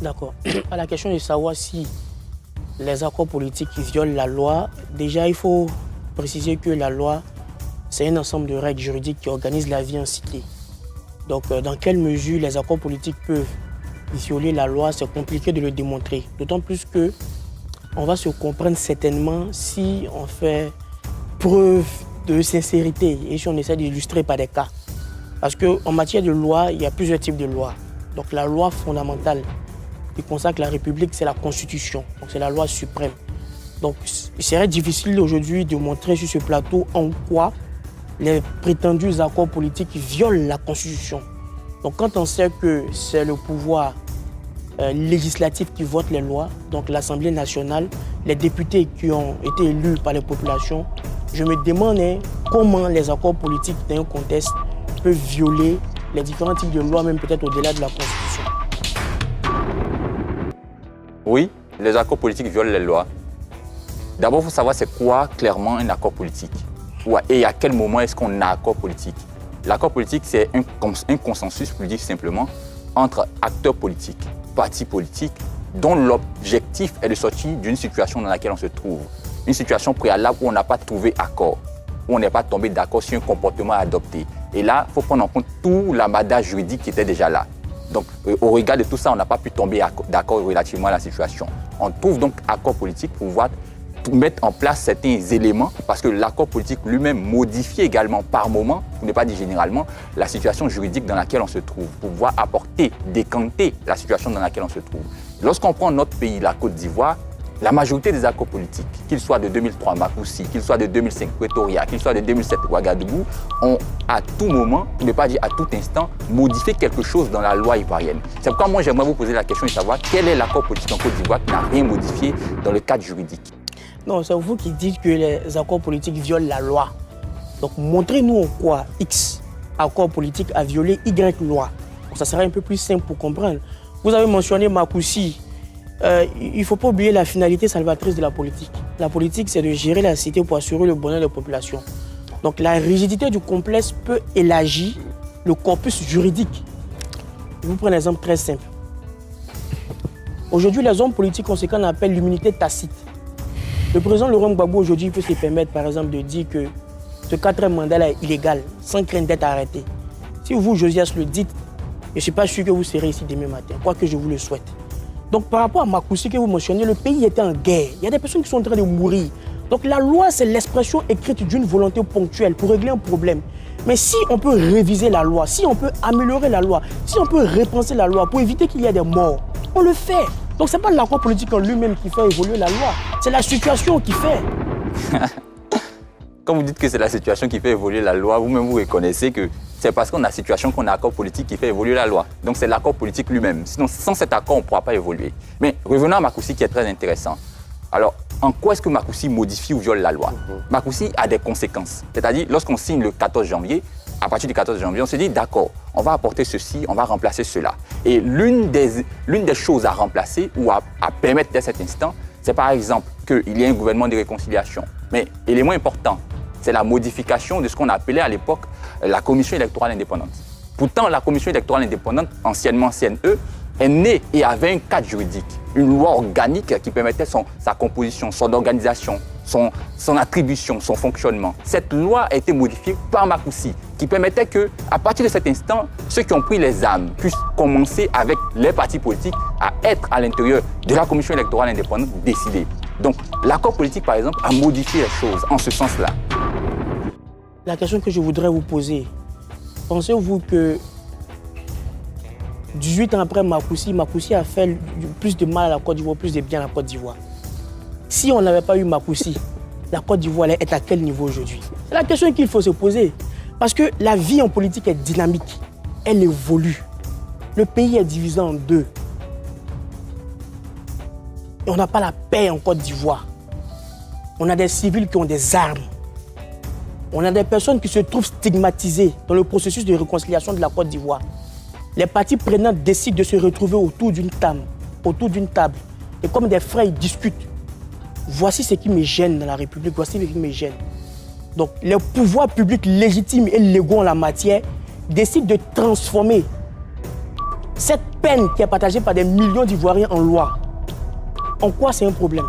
D'accord. À la question de savoir si les accords politiques violent la loi, déjà il faut préciser que la loi, c'est un ensemble de règles juridiques qui organisent la vie en cité. Donc dans quelle mesure les accords politiques peuvent violer la loi, c'est compliqué de le démontrer. D'autant plus que on va se comprendre certainement si on fait preuve de sincérité et si on essaie d'illustrer par des cas. Parce qu'en matière de loi, il y a plusieurs types de lois. Donc la loi fondamentale qui consacre la République, c'est la Constitution. Donc c'est la loi suprême. Donc il serait difficile aujourd'hui de montrer sur ce plateau en quoi les prétendus accords politiques violent la Constitution. Donc quand on sait que c'est le pouvoir législatif qui vote les lois, donc l'Assemblée nationale, les députés qui ont été élus par les populations, je me demande comment les accords politiques dans un contexte peuvent violer les différents types de lois, même peut-être au-delà de la Constitution. Oui, les accords politiques violent les lois. D'abord, il faut savoir c'est quoi clairement un accord politique. Et à quel moment est-ce qu'on a un accord politique. L'accord politique, c'est un consensus, pour le dire simplement, entre acteurs politiques, partis politiques, dont l'objectif est de sortir d'une situation dans laquelle on se trouve. Une situation préalable où on n'a pas trouvé accord, où on n'est pas tombé d'accord sur un comportement à adopter. Et là, il faut prendre en compte tout l'amadage juridique qui était déjà là. Donc, au regard de tout ça, on n'a pas pu tomber d'accord relativement à la situation. On trouve donc accord politique pour pouvoir mettre en place certains éléments, parce que l'accord politique lui-même modifie également par moment, pour ne pas dire généralement, la situation juridique dans laquelle on se trouve, pour pouvoir apporter, décanter la situation dans laquelle on se trouve. Lorsqu'on prend notre pays, la Côte d'Ivoire, la majorité des accords politiques, qu'ils soient de 2003 Makoussi, qu'ils soient de 2005 Pretoria, qu'ils soient de 2007 Ouagadougou, ont à tout moment, pour ne pas dire à tout instant, modifié quelque chose dans la loi ivoirienne. C'est pourquoi moi j'aimerais vous poser la question de savoir quel est l'accord politique en Côte d'Ivoire qui n'a rien modifié dans le cadre juridique. Non, c'est vous qui dites que les accords politiques violent la loi. Donc montrez-nous en quoi X accord politique a violé Y loi. Donc, ça sera un peu plus simple pour comprendre. Vous avez mentionné Makoussi. Il ne faut pas oublier la finalité salvatrice de la politique. La politique, c'est de gérer la cité pour assurer le bonheur des populations. Donc la rigidité du complexe peut élargir le corpus juridique. Je vous prends un exemple très simple. Aujourd'hui, les hommes politiques ont ce qu'on appelle l'immunité tacite. Le président Laurent Gbagbo aujourd'hui peut se permettre par exemple de dire que ce 4e mandat est illégal, sans crainte d'être arrêté. Si vous, Josias, le dites, je ne suis pas sûr que vous serez ici demain matin, quoique je vous le souhaite. Donc par rapport à Makoussi que vous mentionnez, le pays était en guerre. Il y a des personnes qui sont en train de mourir. Donc la loi, c'est l'expression écrite d'une volonté ponctuelle pour régler un problème. Mais si on peut réviser la loi, si on peut améliorer la loi, si on peut repenser la loi pour éviter qu'il y ait des morts, on le fait. Donc ce n'est pas l'accord politique en lui-même qui fait évoluer la loi, c'est la situation qui fait. Quand vous dites que c'est la situation qui fait évoluer la loi, vous-même vous reconnaissez que c'est parce qu'on a la situation qu'on a l'accord politique qui fait évoluer la loi. Donc c'est l'accord politique lui-même. Sinon, sans cet accord, on ne pourra pas évoluer. Mais revenons à Makoussi qui est très intéressant. Alors, en quoi est-ce que Makoussi modifie ou viole la loi? Makoussi a des conséquences. C'est-à-dire, lorsqu'on signe le 14 janvier, à partir du 14 janvier, on se dit, d'accord, on va apporter ceci, on va remplacer cela. Et l'une des choses à remplacer ou à permettre dès cet instant, c'est par exemple qu'il y ait un gouvernement de réconciliation. Mais élément important, c'est la modification de ce qu'on appelait à l'époque la Commission électorale indépendante. Pourtant, la Commission électorale indépendante, anciennement CNE, est née et avait un cadre juridique, une loi organique qui permettait sa composition, son organisation, son attribution, son fonctionnement. Cette loi a été modifiée par Makoussi, qui permettait qu'à partir de cet instant, ceux qui ont pris les armes puissent commencer avec les partis politiques à être à l'intérieur de la Commission électorale indépendante décidée. Donc, l'accord politique, par exemple, a modifié les choses en ce sens-là. La question que je voudrais vous poser, pensez-vous que 18 ans après Makoussi a fait plus de mal à la Côte d'Ivoire, plus de bien à la Côte d'Ivoire? Si on n'avait pas eu Makoussi, la Côte d'Ivoire allait être à quel niveau aujourd'hui? C'est la question qu'il faut se poser. Parce que la vie en politique est dynamique, elle évolue. Le pays est divisé en deux. Et on n'a pas la paix en Côte d'Ivoire. On a des civils qui ont des armes. On a des personnes qui se trouvent stigmatisées dans le processus de réconciliation de la Côte d'Ivoire. Les parties prenantes décident de se retrouver autour d'une table. Et comme des frères, ils discutent. Voici ce qui me gêne dans la République, voici ce qui me gêne. Donc, les pouvoirs publics légitimes et légaux en la matière décident de transformer cette peine qui est partagée par des millions d'Ivoiriens en loi, en quoi c'est un problème?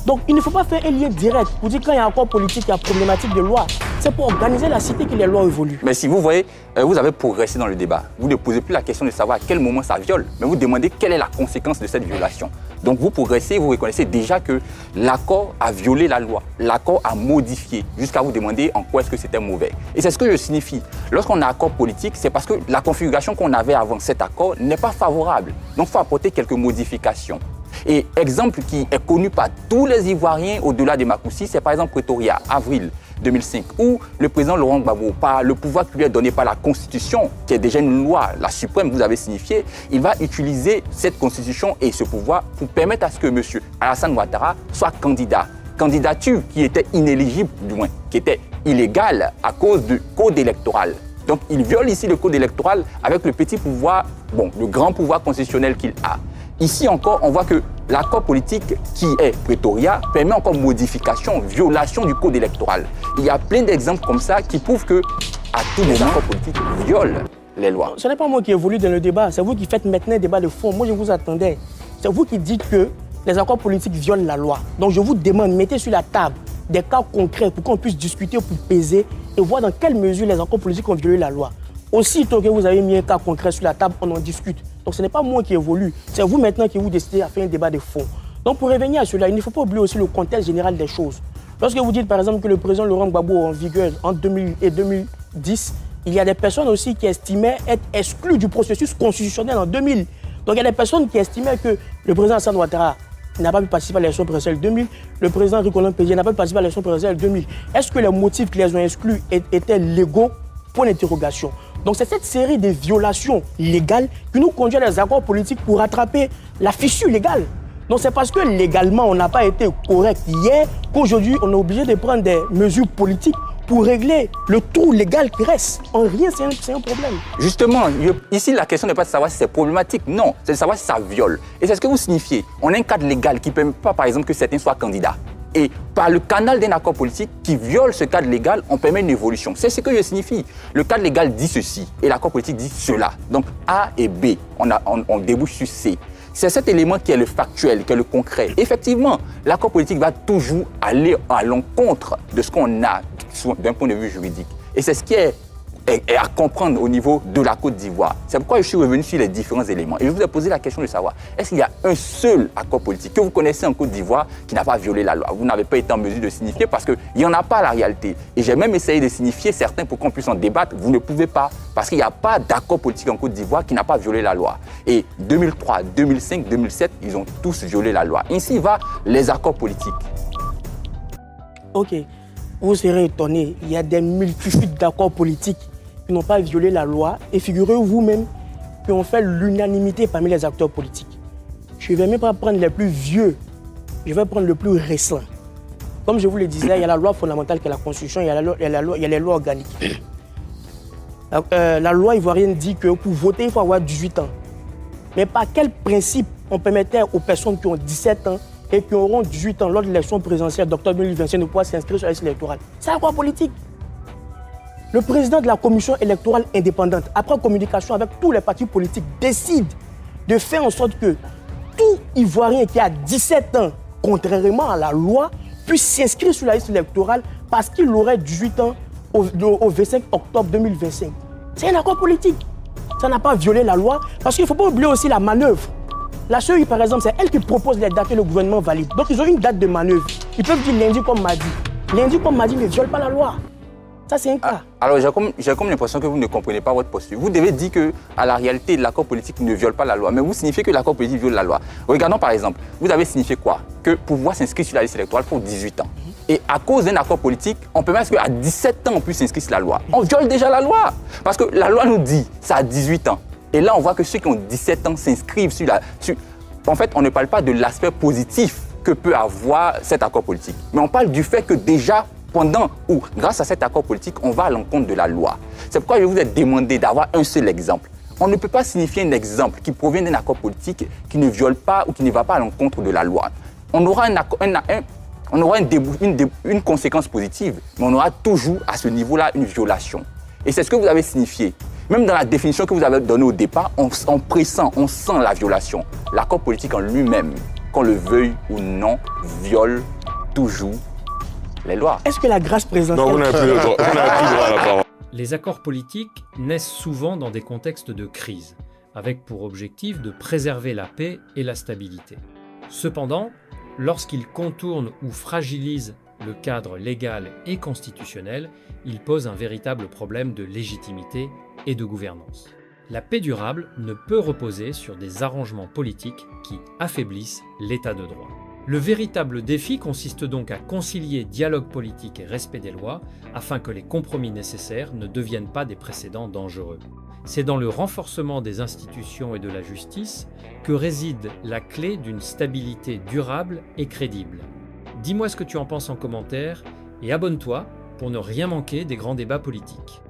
Donc il ne faut pas faire un lien direct pour dire quand il y a un accord politique, il y a problématique de loi. C'est pour organiser la cité que les lois évoluent. Mais si vous voyez, vous avez progressé dans le débat. Vous ne posez plus la question de savoir à quel moment ça viole, mais vous demandez quelle est la conséquence de cette violation. Donc vous progressez, vous reconnaissez déjà que l'accord a violé la loi, l'accord a modifié, jusqu'à vous demander en quoi est-ce que c'était mauvais. Et c'est ce que je signifie. Lorsqu'on a un accord politique, c'est parce que la configuration qu'on avait avant cet accord n'est pas favorable. Donc il faut apporter quelques modifications. Et exemple qui est connu par tous les Ivoiriens au-delà de Makoussi, c'est par exemple Pretoria, avril 2005, où le président Laurent Gbagbo, par le pouvoir qui lui est donné par la Constitution, qui est déjà une loi, la suprême, vous avez signifié, il va utiliser cette Constitution et ce pouvoir pour permettre à ce que M. Alassane Ouattara soit candidat. Candidature qui était inéligible, du moins, qui était illégale à cause du code électoral. Donc il viole ici le code électoral avec le petit pouvoir, bon, le grand pouvoir constitutionnel qu'il a. Ici encore, on voit que l'accord politique qui est Pretoria permet encore modification, violation du code électoral. Il y a plein d'exemples comme ça qui prouvent que à tout moment, l'accord politique viole les lois. Ce n'est pas moi qui évolue dans le débat, c'est vous qui faites maintenant un débat de fond. Moi, je vous attendais. C'est vous qui dites que les accords politiques violent la loi. Donc je vous demande, mettez sur la table des cas concrets pour qu'on puisse discuter, pour peser et voir dans quelle mesure les accords politiques ont violé la loi. Aussitôt que vous avez mis un cas concret sur la table, on en discute. Donc ce n'est pas moi qui évolue, c'est vous maintenant qui vous décidez à faire un débat de fond. Donc pour revenir à cela, il ne faut pas oublier aussi le contexte général des choses. Lorsque vous dites par exemple que le président Laurent Gbagbo est en vigueur en 2000 et 2010, il y a des personnes aussi qui estimaient être exclues du processus constitutionnel en 2000. Donc il y a des personnes qui estimaient que le président Alassane Ouattara n'a pas pu participer à l'élection présidentielle 2000, le président Ricolan Pédié n'a pas pu participer à l'élection présidentielle 2000. Est-ce que les motifs qui les ont exclus étaient légaux? Point d'interrogation. Donc c'est cette série de violations légales qui nous conduit à des accords politiques pour rattraper la fissure légale. Donc c'est parce que légalement on n'a pas été correct hier qu'aujourd'hui on est obligé de prendre des mesures politiques pour régler le trou légal qui reste. En rien, c'est un problème. Justement, ici la question n'est pas de savoir si c'est problématique, non, c'est de savoir si ça viole. Et c'est ce que vous signifiez. On a un cadre légal qui ne permet pas, par exemple, que certains soient candidats. Et par le canal d'un accord politique qui viole ce cadre légal, on permet une évolution. C'est ce que je signifie. Le cadre légal dit ceci et l'accord politique dit cela. Donc A et B, on débouche sur C. C'est cet élément qui est le factuel, qui est le concret. Effectivement, l'accord politique va toujours aller à l'encontre de ce qu'on a d'un point de vue juridique. Et c'est ce qui est à comprendre au niveau de la Côte d'Ivoire. C'est pourquoi je suis revenu sur les différents éléments. Et je vous ai posé la question de savoir, est-ce qu'il y a un seul accord politique que vous connaissez en Côte d'Ivoire qui n'a pas violé la loi? Vous n'avez pas été en mesure de signifier parce qu'il n'y en a pas la réalité. Et j'ai même essayé de signifier certains pour qu'on puisse en débattre. Vous ne pouvez pas parce qu'il n'y a pas d'accord politique en Côte d'Ivoire qui n'a pas violé la loi. Et 2003, 2005, 2007, ils ont tous violé la loi. Ainsi va les accords politiques. Ok, vous serez étonnés, il y a des multitudes d'accords politiques qui n'ont pas violé la loi et figurez-vous vous-même qui ont fait l'unanimité parmi les acteurs politiques. Je ne vais même pas prendre les plus vieux, je vais prendre le plus récent. Comme je vous le disais, il y a la loi fondamentale qui est la Constitution, il y a les lois organiques. La loi ivoirienne dit que pour voter, il faut avoir 18 ans. Mais par quel principe on permettait aux personnes qui ont 17 ans et qui auront 18 ans lors de l'élection présidentielle d'octobre 2025 de pouvoir s'inscrire sur la liste électorale? C'est un accord politique. Le président de la commission électorale indépendante, après communication avec tous les partis politiques, décide de faire en sorte que tout Ivoirien qui a 17 ans, contrairement à la loi, puisse s'inscrire sur la liste électorale parce qu'il aurait 18 ans au 25 octobre 2025. C'est un accord politique. Ça n'a pas violé la loi parce qu'il ne faut pas oublier aussi la manœuvre. La CEI, par exemple, c'est elle qui propose les dates que le gouvernement valide. Donc ils ont une date de manœuvre. Ils peuvent dire lundi comme mardi. Lundi comme mardi ne viole pas la loi. Ça, c'est un cas. Alors, j'ai comme l'impression que vous ne comprenez pas votre posture. Vous devez dire qu'à la réalité, l'accord politique ne viole pas la loi. Mais vous signifiez que l'accord politique viole la loi. Regardons par exemple, vous avez signifié quoi? Que pour pouvoir s'inscrire sur la liste électorale, il faut 18 ans. Et à cause d'un accord politique, on permet qu'à 17 ans, on puisse s'inscrire sur la loi. On viole déjà la loi. Parce que la loi nous dit, ça a 18 ans. Et là, on voit que ceux qui ont 17 ans s'inscrivent sur la... En fait, on ne parle pas de l'aspect positif que peut avoir cet accord politique. Mais on parle du fait que déjà, pendant ou grâce à cet accord politique, on va à l'encontre de la loi. C'est pourquoi je vous ai demandé d'avoir un seul exemple. On ne peut pas signifier un exemple qui provient d'un accord politique qui ne viole pas ou qui ne va pas à l'encontre de la loi. On aura une conséquence positive, mais on aura toujours à ce niveau-là une violation. Et c'est ce que vous avez signifié. Même dans la définition que vous avez donnée au départ, on pressent, on sent la violation. L'accord politique en lui-même, qu'on le veuille ou non, viole toujours les lois. Est-ce que la grâce présidentielle... Non, vous n'avez plus droit à la parole. Les accords politiques naissent souvent dans des contextes de crise, avec pour objectif de préserver la paix et la stabilité. Cependant, lorsqu'ils contournent ou fragilisent le cadre légal et constitutionnel, ils posent un véritable problème de légitimité et de gouvernance. La paix durable ne peut reposer sur des arrangements politiques qui affaiblissent l'état de droit. Le véritable défi consiste donc à concilier dialogue politique et respect des lois afin que les compromis nécessaires ne deviennent pas des précédents dangereux. C'est dans le renforcement des institutions et de la justice que réside la clé d'une stabilité durable et crédible. Dis-moi ce que tu en penses en commentaire et abonne-toi pour ne rien manquer des grands débats politiques.